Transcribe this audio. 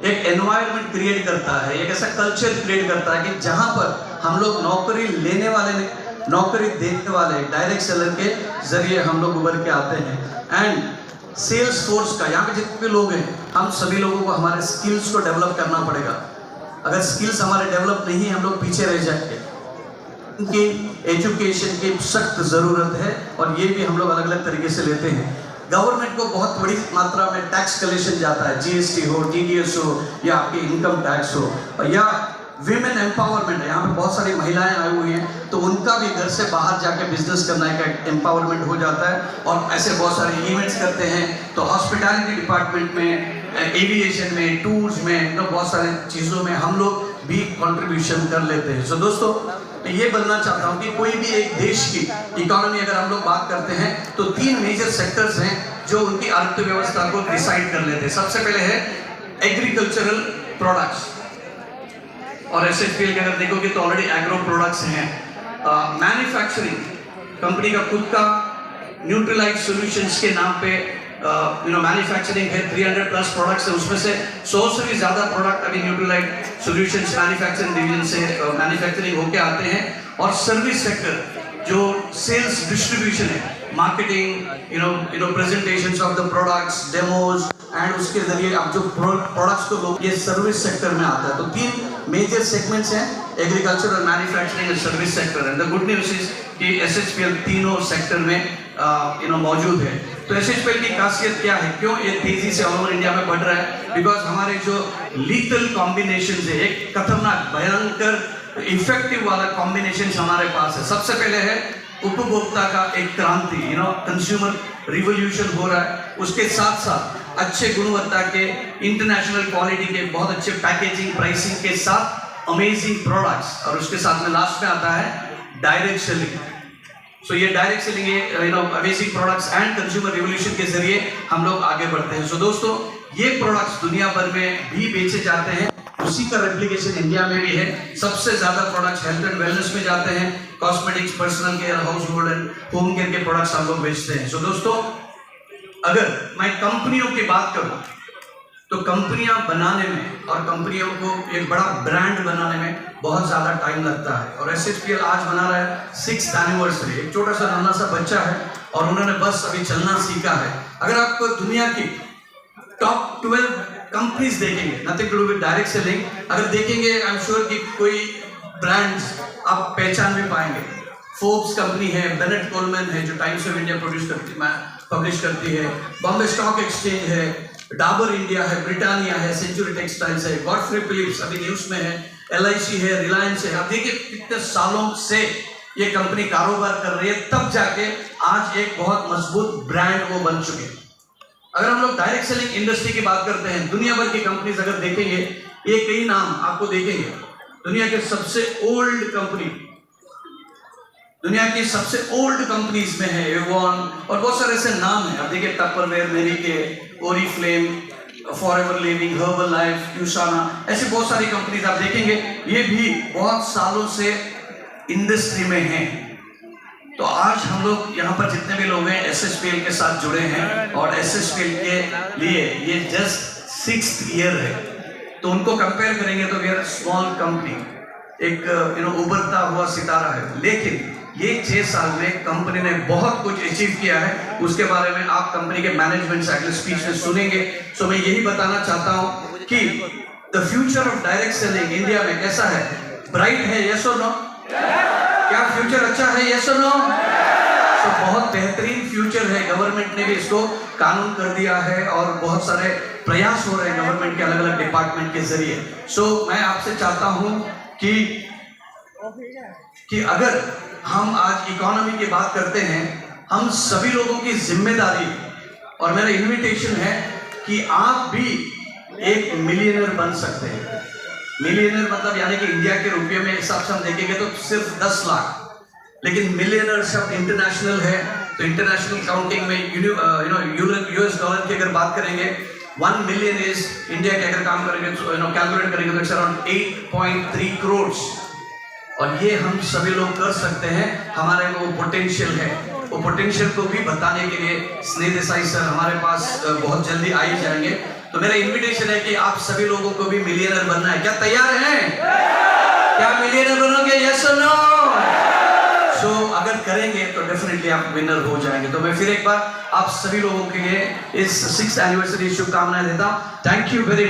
एक environment create करता है, एक ऐसा कल्चर क्रिएट करता है कि जहां पर हम लोग नौकरी लेने वाले नहीं, नौकरी देने वाले डायरेक्ट सेलर के जरिए हम लोग उभर के आते हैं। एंड सेल्स फोर्स का यहाँ पे जितने भी लोग हैं, हम सभी लोगों को हमारे स्किल्स को डेवलप करना पड़ेगा। अगर स्किल्स हमारे डेवलप नहीं, हम लोग पीछे रह जाएंगे। उनकी एजुकेशन की सख्त ज़रूरत है और ये भी हम लोग अलग अलग तरीके से लेते हैं। गवर्नमेंट को बहुत बड़ी मात्रा में टैक्स कलेक्शन जाता है, जीएसटी हो, टीडीएस हो या आपकी इनकम टैक्स हो, या विमेन एम्पावरमेंट है। यहाँ पे बहुत सारी महिलाएं आई हुई हैं, तो उनका भी घर से बाहर जाके बिजनेस करने का एम्पावरमेंट हो जाता है। और ऐसे बहुत सारे इवेंट्स करते हैं, तो हॉस्पिटैलिटी डिपार्टमेंट में, एविएशन में, टूर्स में, तो बहुत सारी चीज़ों में हम लोग भी कंट्रीब्यूशन कर लेते हैं। सो दोस्तों, मैं ये बोलना चाहता हूँ कि कोई भी एक देश की इकोनॉमी अगर हम लोग बात करते हैं तो 3 मेजर सेक्टर्स हैं जो उनकी अर्थव्यवस्था को डिसाइड कर लेते हैं। सबसे पहले है एग्रीकल्चरल प्रोडक्ट्स, और एसएचपीएल के अगर देखोगे तो ऑलरेडी एग्रो प्रोडक्ट्स हैं। मैन्युफैक्चरिंग, कंपनी का खुद का न्यूट्रलाइट सॉल्यूशंस के नाम पे मैन्युफैक्चरिंग है, 300+ प्रोडक्ट्स है, उसमें से 100 से भी ज़्यादा प्रोडक्ट अभी न्यूट्रलाइट सॉल्यूशंस मैन्युफैक्चरिंग डिवीजन से मैन्युफैक्चरिंग होके आते हैं। और सर्विस सेक्टर जो सेल्स डिस्ट्रीब्यूशन है, marketing, presentations of the products, demos, and उसके जरिए अब जो प्रोडक्ट्स को लोग, ये सर्विस सेक्टर में आता है। तो 3 मेजर सेगमेंट्स हैं, agriculture, manufacturing and service sector. And the good news is कि एसएचपीएल तीनों सेक्टर में मौजूद है। तो एसएचपीएल की खासियत क्या है, क्यों ये तेजी से ऑल ओवर इंडिया में बढ़ रहा है? बिकॉज हमारे जो लीथल कॉम्बिनेशन है, एक खतरनाक भयंकर इफेक्टिव वाला कॉम्बिनेशन हमारे पास है। सबसे पहले है उपभोक्ता का एक क्रांति, कंज्यूमर रिवोल्यूशन हो रहा है। उसके साथ साथ अच्छे गुणवत्ता के, इंटरनेशनल क्वालिटी के, बहुत अच्छे पैकेजिंग, प्राइसिंग के साथ अमेजिंग प्रोडक्ट्स, और उसके साथ में लास्ट में आता है डायरेक्ट सेलिंग। सो ये डायरेक्ट सेलिंग, ये amazing products and consumer revolution के जरिए हम लोग आगे बढ़ते हैं। सो दोस्तों, ये प्रोडक्ट्स दुनिया भर में भी बेचे जाते हैं, उसी का रेप्लिकेशन इंडिया में भी है। सबसे ज्यादा प्रोडक्ट्स हेल्थ एंड वेलनेस में जाते हैं, cosmetics, personal care, house hold and home care के प्रोडक्ट्स हम लोग बेचते हैं। सो दोस्तों, अगर मैं कंपनियों की बात करूं तो कंपनियां बनाने में और कंपनियों को एक बड़ा ब्रांड बनाने में बहुत ज़्यादा टाइम लगता है। और एसएचपीएल आज मना रहा है 6th एनिवर्सरी। एक छोटा सा नन्हा सा बच्चा है और उन्होंने बस अभी चलना सीखा है। अगर आपको दुनिया की टॉप 12 कंपनीज देखेंगे, nothing to do with direct selling, अगर देखेंगे, आई एम श्योर कि कोई ब्रांड्स आप पहचान भी पाएंगे। फोर्ब्स कंपनी है, बेनेट कोलमैन है जो टाइम्स ऑफ इंडिया पब्लिश करती है, बॉम्बे स्टॉक एक्सचेंज है, डाबर इंडिया है, ब्रिटानिया है, सेंचुरी टेक्सटाइल्स है, गॉडफ्रे फिलिप्स अभी न्यूज में है, एलआईसी है, रिलायंस है। आप देखिए कितने सालों से ये कंपनी कारोबार कर रही है, तब जाके आज एक बहुत मजबूत ब्रांड वो बन चुके हैं। अगर हम लोग डायरेक्ट सेलिंग इंडस्ट्री की बात करते हैं, दुनिया भर की कंपनीज अगर देखेंगे, ये कई नाम आपको देखेंगे। दुनिया के सबसे ओल्ड कंपनी, दुनिया की सबसे ओल्ड कंपनीज में है एवॉन, और बहुत सारे ऐसे नाम हैं। आप देखिए Tupperware, Mary Kay, Oriflame, Forever Living, Herbalife, Usana, ऐसी बहुत सारी कंपनीज आप देखेंगे, ये भी बहुत सालों से इंडस्ट्री में हैं। तो आज हम लोग यहाँ पर जितने भी लोग हैं एसएचपीएल के साथ जुड़े हैं, और एसएचपीएल के लिए ये जस्ट 6th ईयर है। तो उनको कंपेयर करेंगे तो वी आर स्मॉल कंपनी, एक उभरता हुआ सितारा है। लेकिन ये 6 साल में कंपनी ने बहुत कुछ अचीव किया है, उसके बारे में आप कंपनी के मैनेजमेंट से अगले स्पीच में सुनेंगे। सो मैं यही बताना चाहता हूँ कि the future of direct selling India में कैसा है, ब्राइट है, यस और नो? क्या फ्यूचर अच्छा है, यस और नो? तो बहुत बेहतरीन फ्यूचर है। गवर्नमेंट ने भी इसको कानून कर दिया है और बहुत सारे प्रयास हो रहे हैं गवर्नमेंट के अलग अलग डिपार्टमेंट के जरिए। सो मैं आपसे चाहता हूँ कि अगर हम आज इकोनॉमी की बात करते हैं, हम सभी लोगों की जिम्मेदारी, और मेरा इन्विटेशन है कि आप भी एक मिलियनर बन सकते हैं। मिलियनर मतलब यानी कि इंडिया के रुपये में हिसाब से हम देखेंगे तो सिर्फ 10 लाख, लेकिन मिलियनर शब्द इंटरनेशनल है, तो इंटरनेशनल काउंटिंग में यूएस डॉलर की अगर बात करेंगे, 1 मिलियन इज इंडिया के अगर काम करेंगे तो कैलकुलेट करेंगे तो इट्स अराउंड 8.3 करोड़। और ये हम सभी लोग कर सकते हैं, हमारे को पोटेंशियल है। वो पोटेंशियल को भी बताने के लिए स्नेह देसाई सर हमारे पास बहुत जल्दी आ ही जाएंगे। तो मेरा इनविटेशन है कि आप सभी लोगों को भी मिलियनर बनना है। क्या तैयार हैं? क्या मिलियनर बनोगे? यस और नो? सो अगर करेंगे तो डेफिनेटली आप विनर हो जाएंगे। तो मैं फिर एक बार आप सभी लोगों के लिए इस 6th एनिवर्सरी शुभकामनाएं देता हूं। Thank you very much.